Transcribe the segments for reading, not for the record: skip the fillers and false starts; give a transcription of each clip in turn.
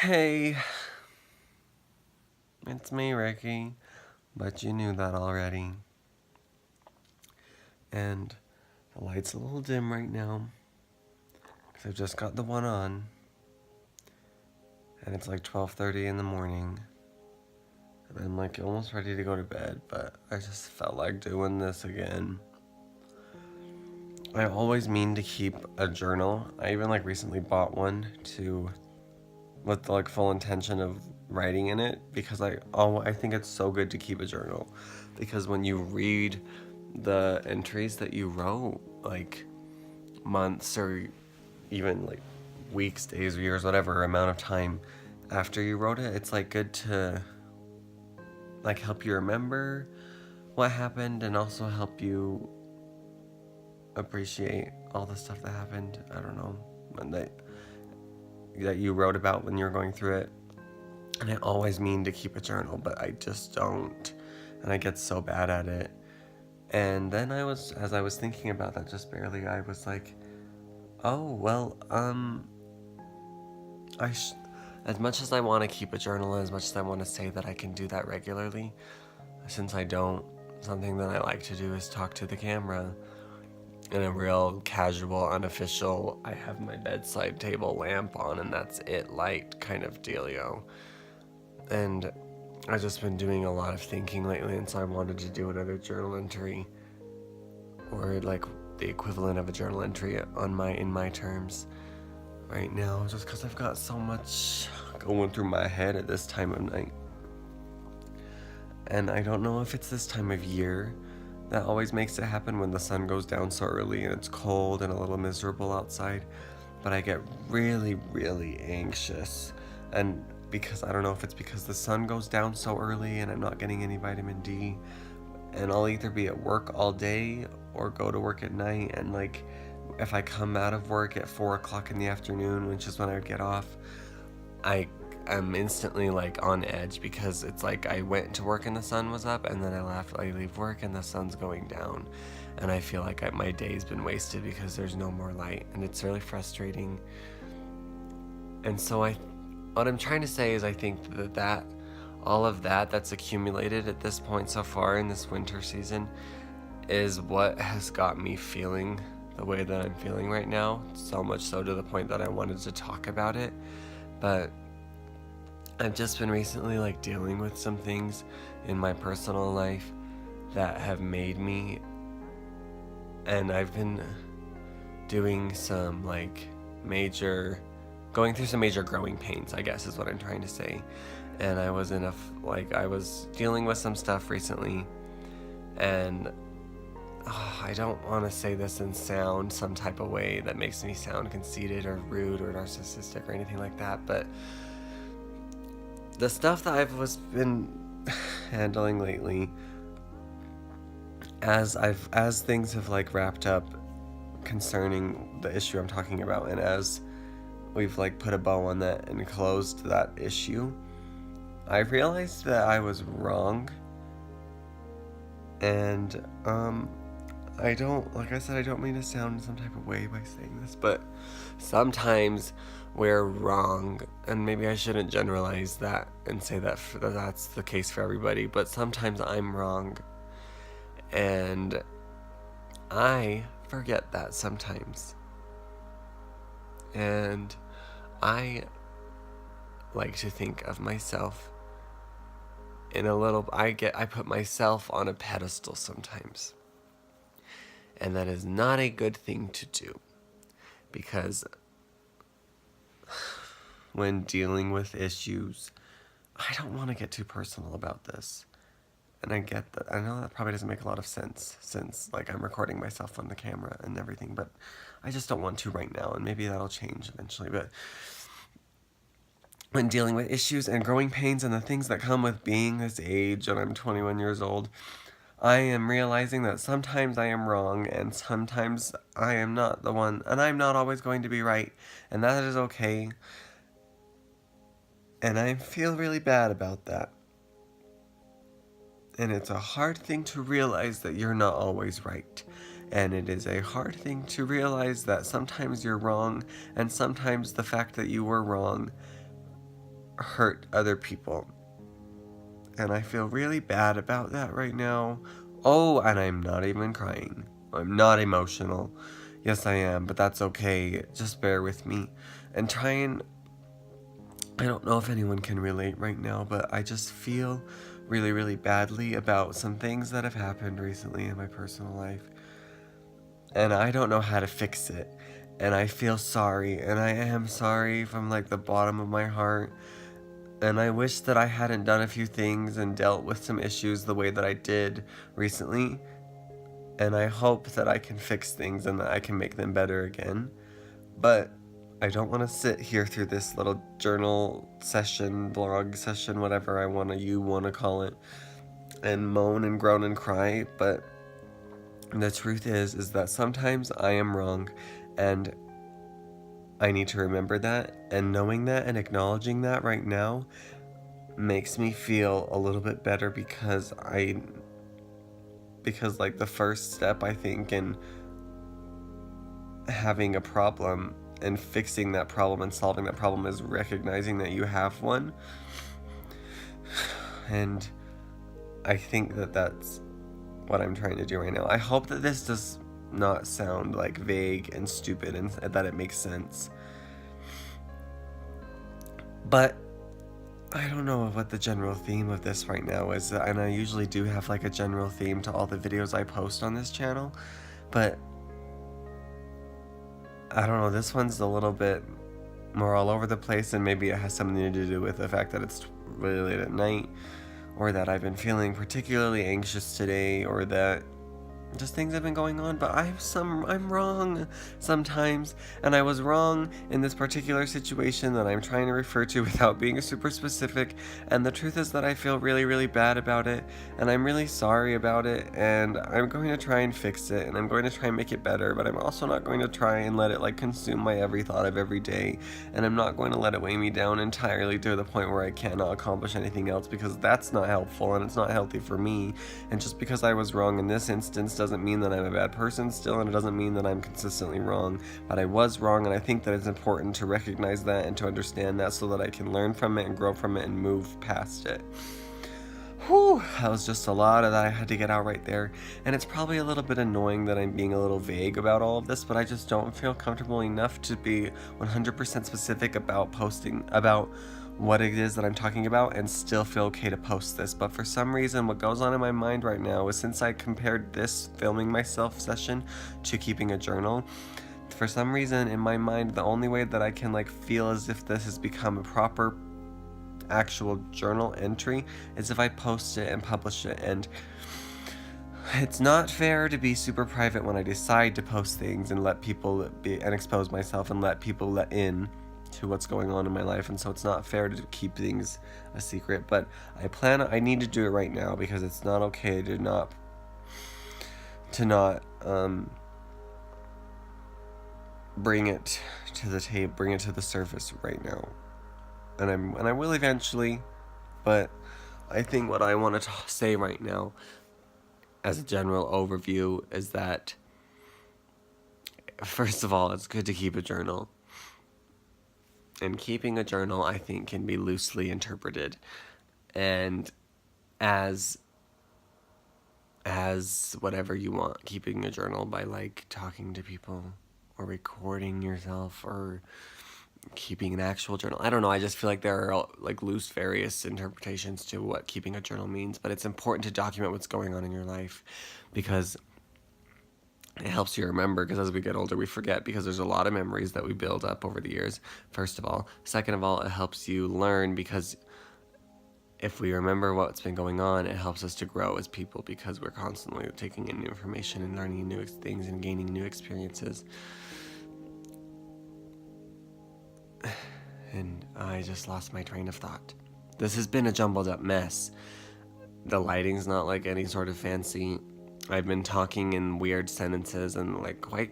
Hey, it's me, Ricky, but you knew that already. And the light's a little dim right now, because I've just got the one on, and it's like 12:30 in the morning, and I'm like almost ready to go to bed, but I just felt like doing this again. I always mean to keep a journal. I even like recently bought one with the full intention of writing in it because I think it's so good to keep a journal because when you read the entries that you wrote like months or even like weeks, days, years, whatever amount of time after you wrote it, it's like good to like help you remember what happened and also help you appreciate all the stuff that happened. I don't know, that you wrote about when you were going through it. And I always mean to keep a journal, but I just don't. And I get so bad at it. And then as I was thinking about that just barely, I was like, oh, well, as much as I want to keep a journal, as much as I want to say that I can do that regularly, since I don't, something that I like to do is talk to the camera in a real casual, unofficial, I have my bedside table lamp on and that's it light kind of dealio. And I've just been doing a lot of thinking lately, and so I wanted to do another journal entry, or like the equivalent of a journal entry in my terms right now, just because I've got so much going through my head at this time of night. And I don't know if it's this time of year that always makes it happen when the sun goes down so early and it's cold and a little miserable outside, but I get really, really anxious. And because I don't know if it's because the sun goes down so early and I'm not getting any vitamin D, and I'll either be at work all day or go to work at night, and like if I come out of work at 4 o'clock in the afternoon, which is when I would get off, I'm instantly like on edge because it's like I went to work and the sun was up, and then I leave work and the sun's going down, and I feel like my day's been wasted because there's no more light, and it's really frustrating. And so what I'm trying to say is I think that all of that's accumulated at this point so far in this winter season is what has got me feeling the way that I'm feeling right now, so much so to the point that I wanted to talk about it. But I've just been recently like dealing with some things in my personal life that have made me, and I've been doing some going through some major growing pains, I guess is what I'm trying to say. And I was I was dealing with some stuff recently, and I don't want to say this and sound some type of way that makes me sound conceited or rude or narcissistic or anything like that, but the stuff that been handling lately, as things have like wrapped up concerning the issue I'm talking about, and as we've like put a bow on that and closed that issue, I realized that I was wrong. And I don't mean to sound some type of way by saying this, but sometimes we're wrong, and maybe I shouldn't generalize that and say that's the case for everybody, but sometimes I'm wrong, and I forget that sometimes. And I like to think of myself I put myself on a pedestal sometimes. And that is not a good thing to do, because when dealing with issues, I don't want to get too personal about this. And I get that. I know that probably doesn't make a lot of sense since like I'm recording myself on the camera and everything, but I just don't want to right now, and maybe that'll change eventually. But when dealing with issues and growing pains and the things that come with being this age, and I'm 21 years old, I am realizing that sometimes I am wrong and sometimes I am not the one, and I'm not always going to be right, and that is okay. And I feel really bad about that. And it's a hard thing to realize that you're not always right. And it is a hard thing to realize that sometimes you're wrong, and sometimes the fact that you were wrong hurt other people. And I feel really bad about that right now. Oh, and I'm not even crying. I'm not emotional. Yes, I am, but that's okay. Just bear with me. And try and... I don't know if anyone can relate right now, but I just feel really, really badly about some things that have happened recently in my personal life. And I don't know how to fix it. And I feel sorry. And I am sorry from like the bottom of my heart. And I wish that I hadn't done a few things and dealt with some issues the way that I did recently. And I hope that I can fix things and that I can make them better again. But I don't want to sit here through this little journal session, blog session, whatever you want to call it, and moan and groan and cry. But the truth is that sometimes I am wrong, and I need to remember that, and knowing that and acknowledging that right now makes me feel a little bit better because like the first step I think in having a problem and fixing that problem and solving that problem is recognizing that you have one. And I think that that's what I'm trying to do right now. I hope that this does not sound like vague and stupid and that it makes sense. But I don't know what the general theme of this right now is, and I usually do have like a general theme to all the videos I post on this channel, but I don't know, this one's a little bit more all over the place, and maybe it has something to do with the fact that it's really late at night, or that I've been feeling particularly anxious today, or that just things have been going on, but I'm wrong sometimes, and I was wrong in this particular situation that I'm trying to refer to without being super specific, and the truth is that I feel really, really bad about it, and I'm really sorry about it, and I'm going to try and fix it, and I'm going to try and make it better, but I'm also not going to try and let it like consume my every thought of every day, and I'm not going to let it weigh me down entirely to the point where I cannot accomplish anything else, because that's not helpful, and it's not healthy for me. And just because I was wrong in this instance doesn't mean that I'm a bad person still, and it doesn't mean that I'm consistently wrong, but I was wrong, and I think that it's important to recognize that and to understand that so that I can learn from it and grow from it and move past it. Whew, that was just a lot of that I had to get out right there, and it's probably a little bit annoying that I'm being a little vague about all of this, but I just don't feel comfortable enough to be 100% specific about posting about what it is that I'm talking about and still feel okay to post this. But for some reason, what goes on in my mind right now is, since I compared this filming myself session to keeping a journal, for some reason in my mind the only way that I can like feel as if this has become a proper actual journal entry is if I post it and publish it. And it's not fair to be super private when I decide to post things and let people be and expose myself and let people let in to what's going on in my life, and so it's not fair to keep things a secret. But I need to do it right now because it's not okay to not bring it to the table, bring it to the surface right now. And I will eventually, but I think what I want to say right now as a general overview is that, first of all, it's good to keep a journal. And keeping a journal, I think, can be loosely interpreted and as whatever you want. Keeping a journal by like talking to people or recording yourself or keeping an actual journal. I don't know, I just feel like there are like loose various interpretations to what keeping a journal means, but it's important to document what's going on in your life because it helps you remember, because as we get older we forget, because there's a lot of memories that we build up over the years, first of all. Second of all, it helps you learn, because if we remember what's been going on, it helps us to grow as people, because we're constantly taking in new information and learning new things and gaining new experiences. And I just lost my train of thought. This has been a jumbled up mess. The lighting's not like any sort of fancy. I've been talking in weird sentences and like quite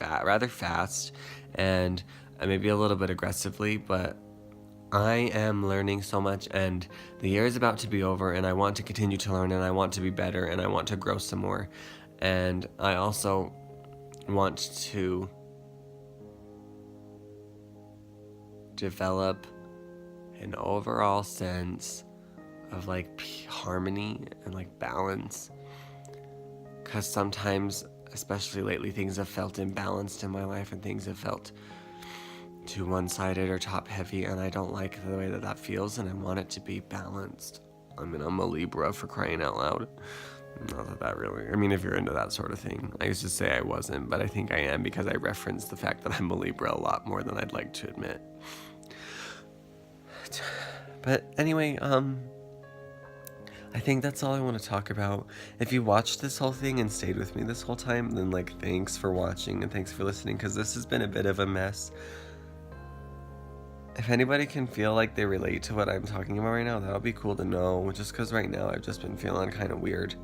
rather fast, and maybe a little bit aggressively, but I am learning so much, and the year is about to be over, and I want to continue to learn, and I want to be better, and I want to grow some more. And I also want to develop an overall sense of like harmony and like balance. Because sometimes, especially lately, things have felt imbalanced in my life and things have felt too one-sided or top-heavy, and I don't like the way that that feels, and I want it to be balanced. I mean, I'm a Libra, for crying out loud. Not that that really, I mean, if you're into that sort of thing. I used to say I wasn't, but I think I am because I reference the fact that I'm a Libra a lot more than I'd like to admit. But anyway, I think that's all I want to talk about. If you watched this whole thing and stayed with me this whole time, then like thanks for watching and thanks for listening, because this has been a bit of a mess. If anybody can feel like they relate to what I'm talking about right now, that would be cool to know, just because right now I've just been feeling kind of weird.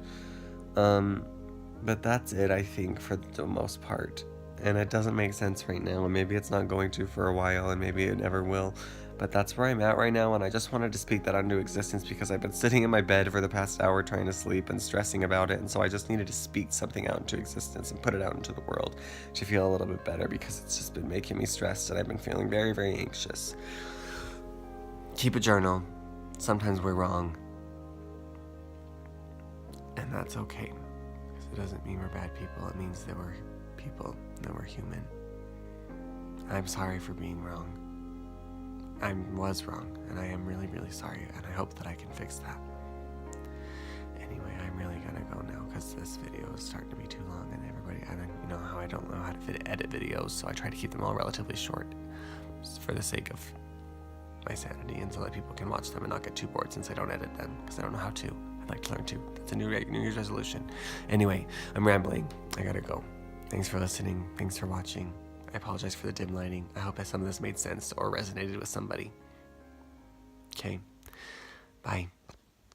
But that's it, I think, for the most part. And it doesn't make sense right now, and maybe it's not going to for a while, and maybe it never will. But that's where I'm at right now, and I just wanted to speak that into existence because I've been sitting in my bed for the past hour trying to sleep and stressing about it, and so I just needed to speak something out into existence and put it out into the world to feel a little bit better, because it's just been making me stressed and I've been feeling very, very anxious. Keep a journal. Sometimes we're wrong. And that's okay, because it doesn't mean we're bad people. It means that we're people, that we're human. I'm sorry for being wrong. I was wrong, and I am really, really sorry, and I hope that I can fix that. Anyway, I'm really gonna go now, because this video is starting to be too long, and everybody, you know how I don't know how to edit videos, so I try to keep them all relatively short, just for the sake of my sanity, and so that people can watch them and not get too bored since I don't edit them, because I don't know how to. I'd like to learn to. That's a New Year's resolution. Anyway, I'm rambling. I gotta go. Thanks for listening. Thanks for watching. I apologize for the dim lighting. I hope that some of this made sense or resonated with somebody. Okay. Bye.